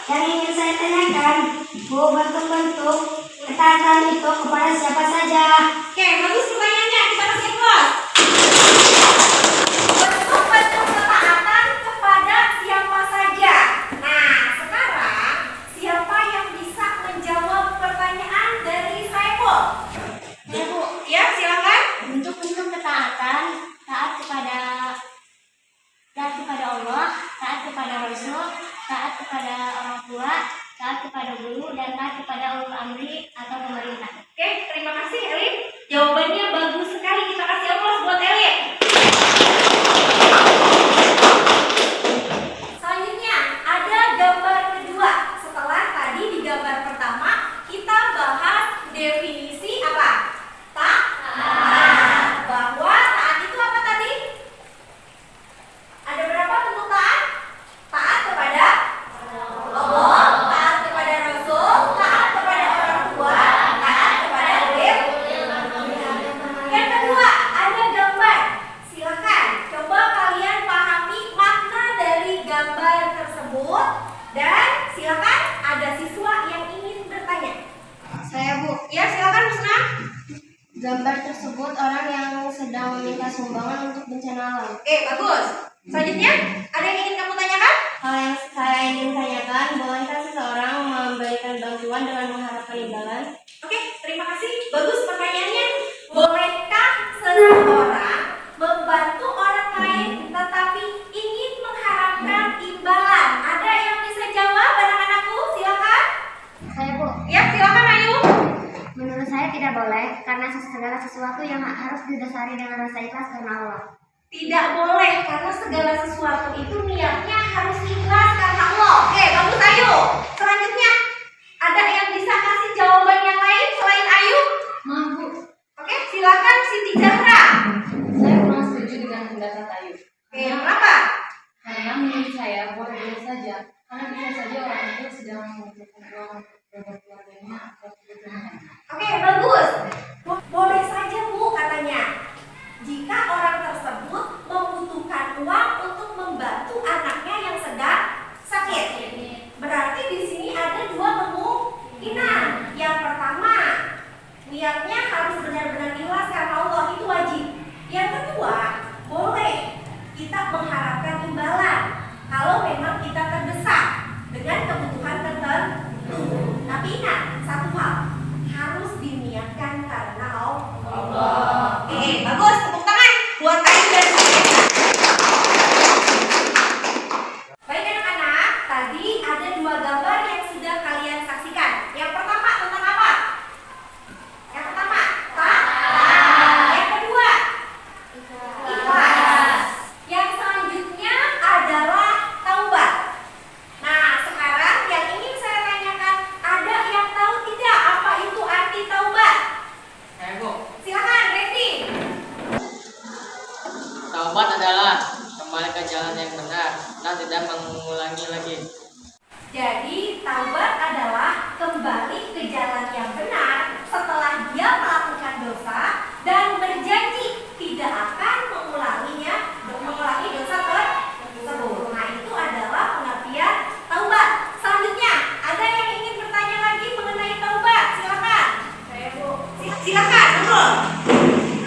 yang ingin saya tanyakan, Bu, bentuk-bentuk ketaatan itu kepada siapa saja? Oke, bagus pertanyaannya. Kita kasih applause. Bentuk-bentuk ketaatan kepada siapa saja. Nah, sekarang siapa yang bisa menjawab pertanyaan dari Saiful? Ya, Bu. Ya, silakan. Bentuk-bentuk ketaatan, taat kepada Allah, taat kepada Rasul, taat kepada orang tua, taat kepada guru, dan taat kepada ulul amri atau pemerintah. Oke, terima kasih Elin. Jawabannya bagus sekali. Kita kasih aplaus buat Elin. Selanjutnya ada gambar kedua. Setelah tadi di gambar pertama kita bahas definisi apa? Taat. Bahwa taat itu apa tadi? Ada berapa bentuk taat? Taat kepada Allah, taat kepada Rasul, taat kepada orang tua, taat kepada ulil. Yang kedua, ada gambar. Silakan coba kalian pahami makna dari gambar tersebut dan silakan ada siswa yang ingin bertanya. Saya, Bu. Ya, silakan Musna. Gambar tersebut orang yang sedang meminta sumbangan untuk bencana alam. Bagus. Selanjutnya, ada yang ingin kamu tanyakan? Hal yang saya ingin tanyakan, bolehkah seseorang memberikan bantuan dengan mengharapkan imbalan? Oke, terima kasih. Bagus pertanyaannya. Bolehkah seseorang membantu orang lain tetapi ingin mengharapkan imbalan? Ada yang bisa jawab anak-anakku? Silakan. Saya, Bu. Ya, silakan Ayu. Menurut saya tidak boleh, karena segala sesuatu yang harus didasari dengan rasa ikhlas karena Allah. Tidak boleh karena segala sesuatu itu niatnya harus ikhlas karena Allah. Oke, bagus Ayu. Selanjutnya, ada yang bisa kasih jawaban yang lain selain Ayu? Maaf, Bu. Oke, silakan Siti Zahra. Saya kurang setuju dengan pendapat Ayu. Oke, kenapa? Karena menurut saya boleh-boleh saja. Karena bisa saja orang itu sedang membutuhkan uang untuk keluarganya atau kebutuhannya. Oke, bagus. Boleh saja Bu katanya. Jika orang tersebut membutuhkan uang untuk membantu anaknya yang sedang sakit. Berarti di sini ada dua kemungkinan. Yang pertama, niatnya harus benar-benar ikhlas karena Allah, itu wajib. Yang kedua, boleh kita mengharapkan imbalan kalau memang kita terdesak dengan kebutuhan tertentu. Tapi ingat satu hal, harus diniatkan karena Allah. Oke, bagus. Tepuk tangan buat Ayu dan Saiful. Baik anak-anak, tadi ada dua gambar yang sudah kalian saksikan. Yang pertama tentang apa? Yang pertama, taat. Yang kedua, ikhlas. Yang selanjutnya adalah taubat. Nah, sekarang yang ingin saya tanyakan, ada yang tahu tidak apa itu arti taubat? Saya, Bu. Silakan, Revi. Taubat adalah kembali ke jalan yang benar dan tidak mengulangi lagi. Jadi, taubat adalah kembali ke jalan yang benar setelah dia melakukan dosa dan berjanji tidak akan mengulangi dosa tersebut. Nah, itu adalah pengertian taubat. Selanjutnya, ada yang ingin bertanya lagi mengenai taubat? Silakan. Saya, Bu. Silakan, betul.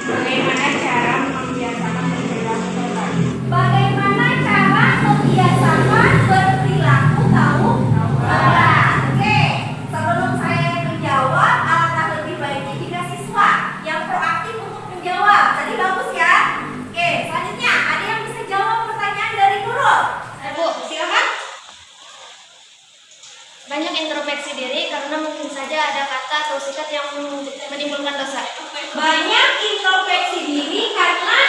Bagaimana cara membiasakan perilaku taubat? Bagaimana cara membiasakan berperilaku taubat? Oke, sebelum saya menjawab, alangkah lebih baiknya jika siswa yang proaktif untuk menjawab. Tadi bagus ya. Oke, selanjutnya ada yang bisa jawab pertanyaan dari guru? Bu, silakan. Banyak introspeksi diri karena mungkin saja ada kata atau sikap yang menimbulkan dosa. Banyak introspeksi diri karena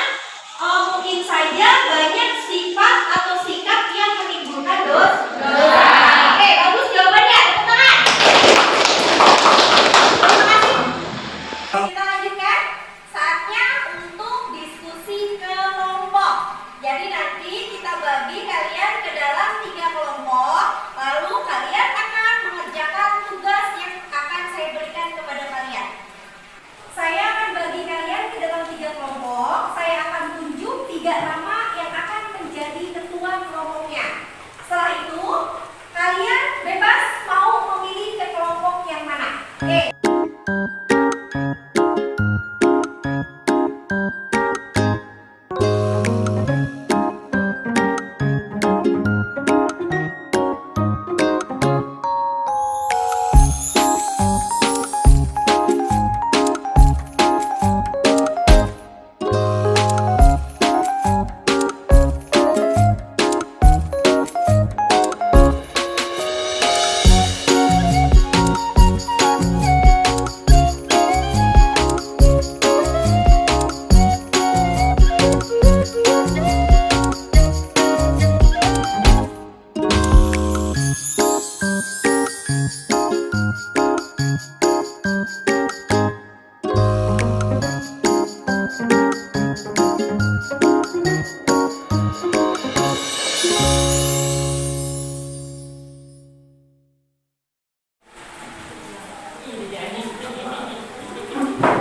mungkin saja banyak sifat atau sikap yang menimbulkan dosa. Oke, bagus jawabannya. Tepuk tangan. Terima kasih. Kita lanjutkan. Saatnya untuk diskusi kelompok. Jadi nanti kita bagi kalian ke dalam 3 kelompok. Lalu kalian akan mengerjakan tugas yang akan saya berikan kepada kalian. Saya akan bagi kalian ke dalam 3 kelompok. Saya akan tunjuk 3 nama yang akan menjadi ketua kelompoknya. Setelah itu,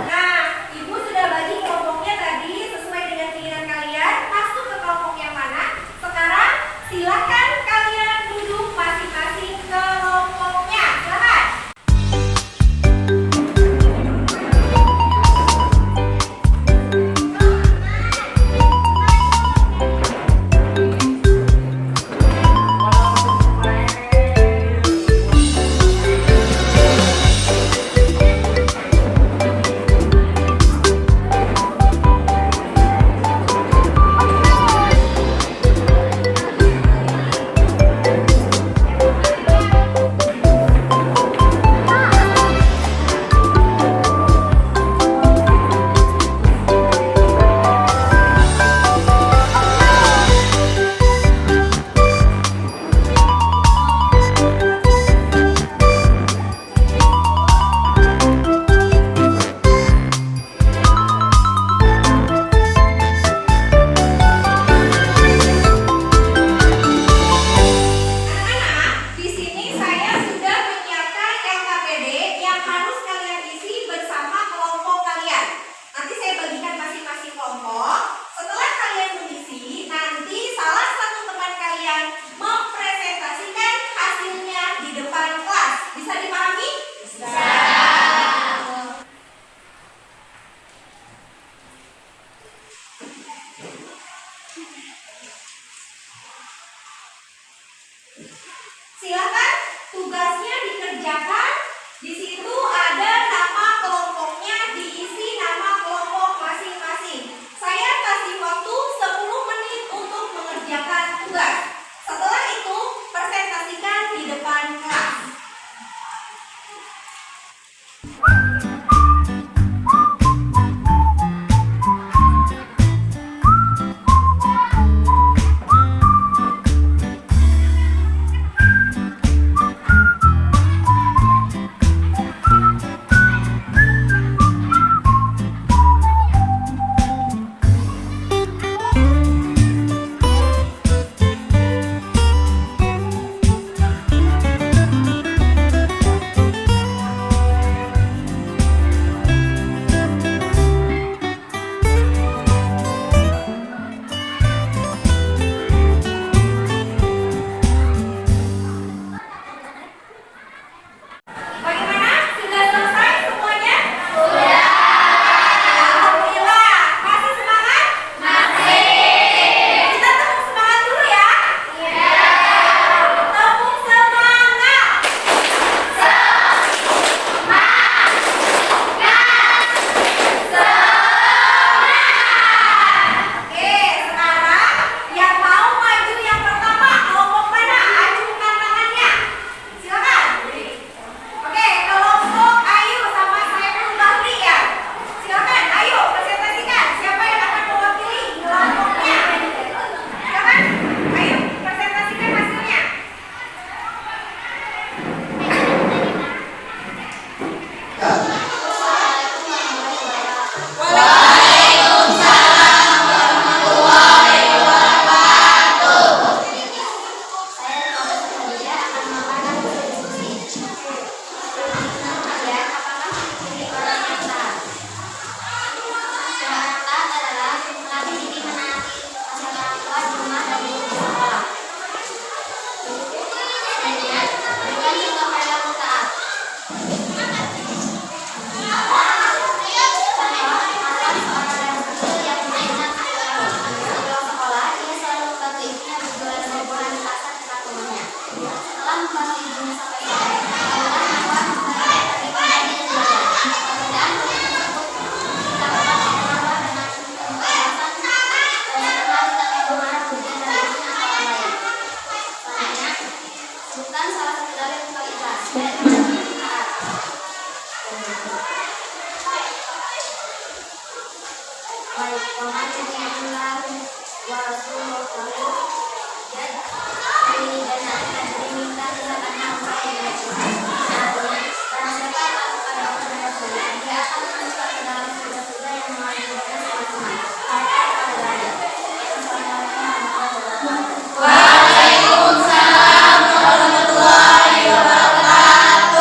Nah, Ibu sudah bagi kelompoknya tadi sesuai dengan keinginan kalian. Masuk ke kelompok yang mana? Sekarang silakan kalian duduk masing-masing ke kelompoknya. Silakan. Anak-anak, di sini saya sudah menyiapkan LKPD yang harus kalian isi bersama kelompok kalian. Nanti saya bagikan masing-masing kelompok. Setelah kalian mengisi, nanti salah satu teman kalian mempresentasikan hasilnya di depan kelas. Bisa dipahami? Bisa. Silakan tugasnya dikerjakan. Di situ ada nama kelompoknya, diisi nama kelompok masing-masing. Saya kasih waktu 10 menit untuk mengerjakan tugas. Setelah itu, presentasikan di depan kelas. Bagaimana? Sudah selesai semuanya? Sudah. Alhamdulillah. Masih semangat? Masih. Kita tepuk semangat dulu ya. Iya. Tepuk semangat. Oke, sekarang yang mau maju yang pertama, kelompok mana? Acungkan tangannya. Silakan. Oke, kelompok Ayu sama Saiful Bahri ya. Silakan, ayo presentasikan siapa yang akan mewakili kelompoknya. Silakan, ayo presentasikan hasilnya. Waalaikumsalam warahmatullahi wabarakatuh.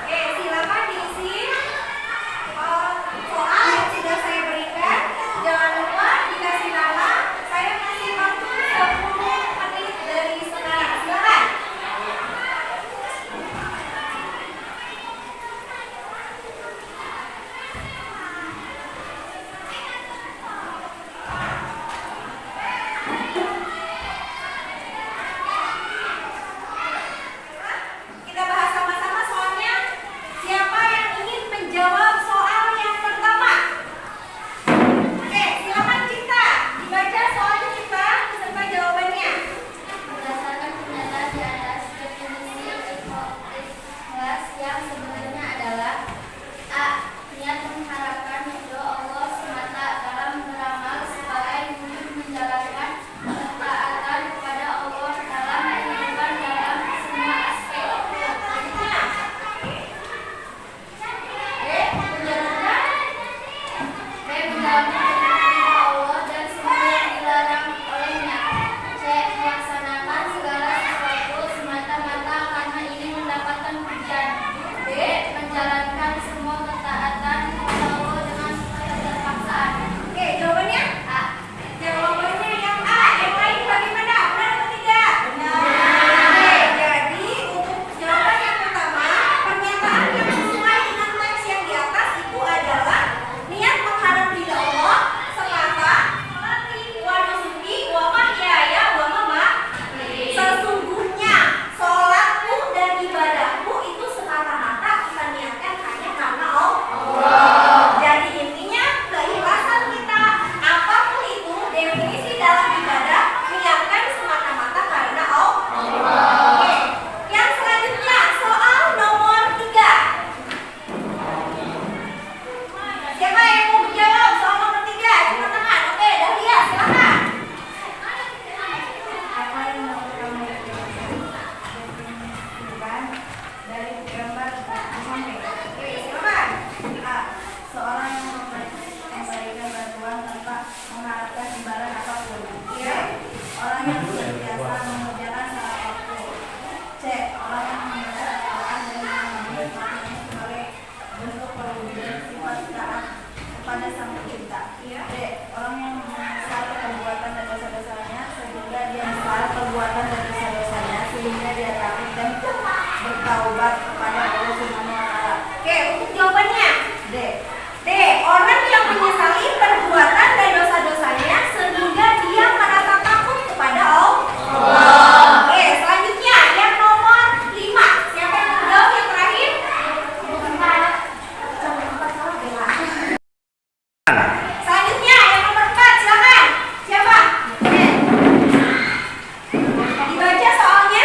Oke, silakan diisi soal yang sudah saya berikan. Jangan lupa dikasih nama. Saya kasih waktu 10 menit dari sekarang. Silakan. Kita bahas sama-sama soalnya. Siapa yang ingin menjawab soal yang pertama? Oke, silakan Cinta. Dibaca soalnya Cinta beserta jawabannya. Berdasarkan pernyataan di atas, definisi ikhlas yang sebenarnya adalah A. Niat mengharapkan ridho Allah semata dalam beramal sebagai wujud menjalankan ketaatan kepada Allah dalam kehidupan dalam semua aspek. Selanjutnya. Menjalankan. B. Menjalankan perintah Allah dan semua yang dilarang olehnya. C. Melaksanakan segala sesuatu semata-mata karena ingin mendapatkan pujian. D. Menjalankan semua ketaatan kepada Allah dengan keterpaksaan. Oke, jawabannya? A. Jawabannya yang A. Yang lain bagaimana? Benar atau tidak? Benar. Oke, jadi untuk jawaban yang pertama, pernyataan yang sesuai dengan teks yang di atas itu adalah niat mengharap ridha Allah semata wa nusuki wa mahyaya wa mamati. Sesungguhnya sholatku dan ibadahku itu semata-mata kita niatkan hanya karena Allah. Jadi intinya keikhlasan kita apapun itu definisi dalam ibadah niatkan semata-mata karena Allah. Oke. Yang selanjutnya soal nomor 3. Siapa yang mau menjawab soal nomor 3? Angkat tangan. Oke, Dahlia silakan. Apa yang kamu definisikan dari gambar sampai? Oke, silakan. A. Seorang yang memberikan bantuan tanpa mengharapkan imbalan apapun. Iya. Orang yang senantiasa mengerjakan salah waktu. C. Orang yang membaca Al-Quran dan menikmatinya sebagai bentuk perwujudan sifat taat kepada Sang Pencipta. Iya. D. Orang yang menyesal perbuatan dan dosa-dosanya sehingga dia menyesal perbuatan dan dosa-dosanya sehingga dia takut dan bertaubat kepada Allah Subhanahu wa taala. Oke, untuk jawabannya. D. D. Orang yang menyesali perbuatan dan dosa-dosanya sehingga dia merasa takut kepada Allah. Oke, selanjutnya yang nomor 5. Siapa yang mau jawab yang terakhir? Selanjutnya yang nomor 4, silakan. Siapa? Dibaca soalnya.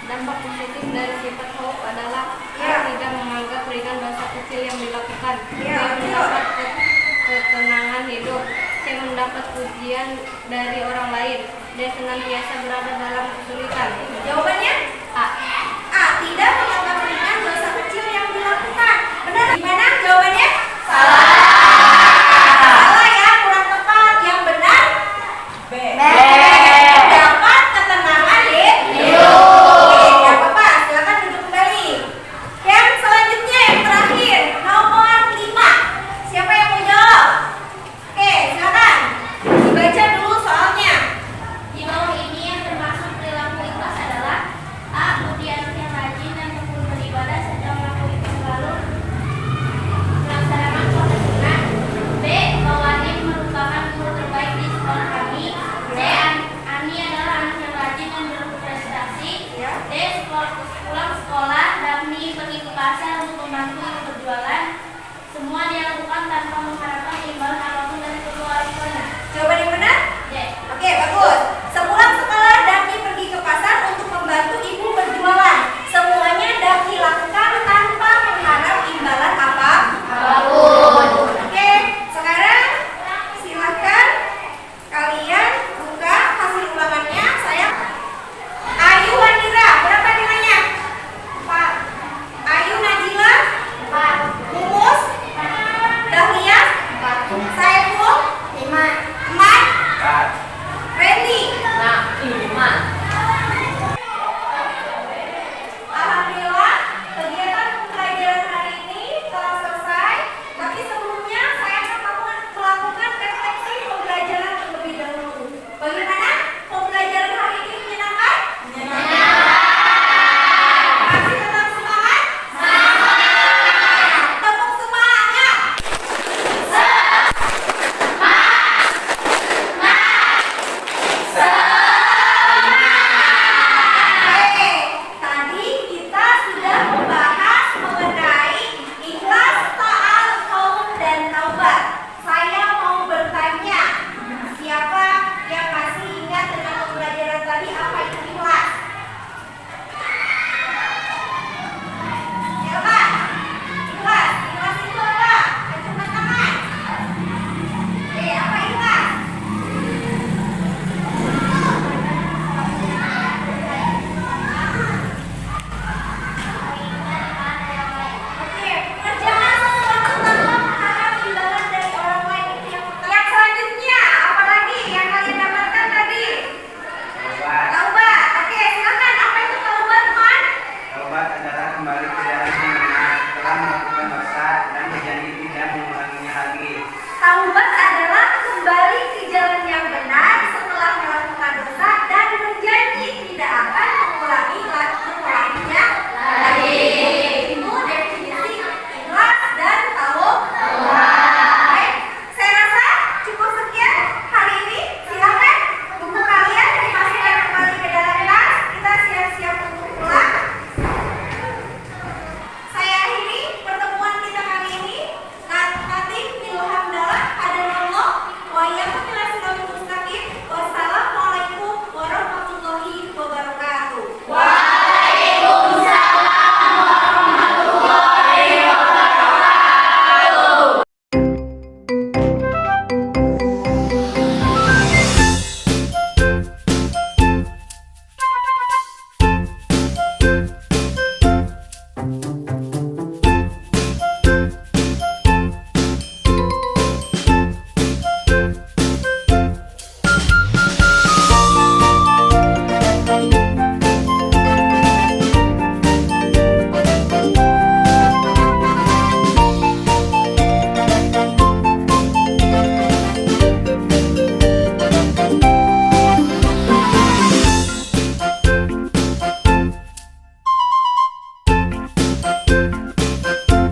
Dampak positif dari sifat khauf adalah Ya. tidak menganggap ringan dosa kecil yang dilakukan. Ya, B. betul. Mendapat ketenangan hidup. C. Mendapat pujian dari orang lain. D. Senantiasa berada dalam kesulitan. Jawabannya?